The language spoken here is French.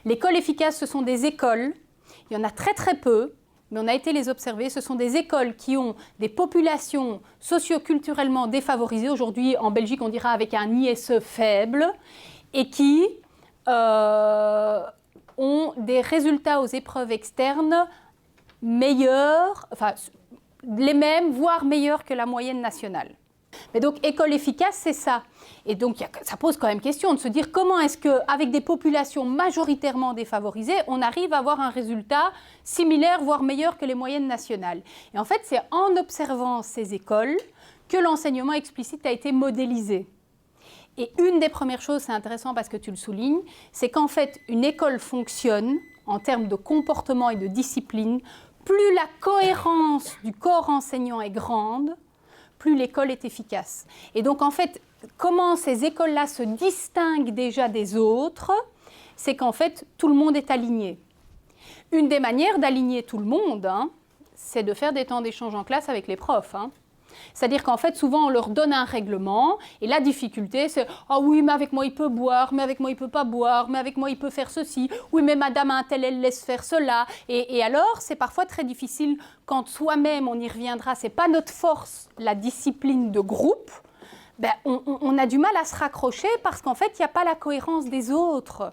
L'école efficace, ce sont des écoles, il y en a très très peu, mais on a été les observer, ce sont des écoles qui ont des populations socio-culturellement défavorisées, aujourd'hui en Belgique on dira avec un ISE faible, et qui ont des résultats aux épreuves externes meilleurs, enfin les mêmes, voire meilleurs que la moyenne nationale. Mais donc, école efficace, c'est ça. Et donc, ça pose quand même question de se dire comment est-ce qu'avec des populations majoritairement défavorisées, on arrive à avoir un résultat similaire, voire meilleur que les moyennes nationales. Et en fait, c'est en observant ces écoles que l'enseignement explicite a été modélisé. Et une des premières choses, c'est intéressant parce que tu le soulignes, c'est qu'en fait, une école fonctionne en termes de comportement et de discipline. Plus la cohérence du corps enseignant est grande, plus l'école est efficace. Et donc, en fait, comment ces écoles-là se distinguent déjà des autres, c'est qu'en fait, tout le monde est aligné. Une des manières d'aligner tout le monde, c'est de faire des temps d'échange en classe avec les profs. C'est-à-dire qu'en fait, souvent, on leur donne un règlement, et la difficulté, c'est « Ah oui, mais avec moi, il peut boire, mais avec moi, il ne peut pas boire, mais avec moi, il peut faire ceci, oui, mais madame un tel, elle laisse faire cela. » Et alors, c'est parfois très difficile, quand soi-même, on y reviendra, ce n'est pas notre force, la discipline de groupe, ben, on a du mal à se raccrocher parce qu'en fait, il n'y a pas la cohérence des autres.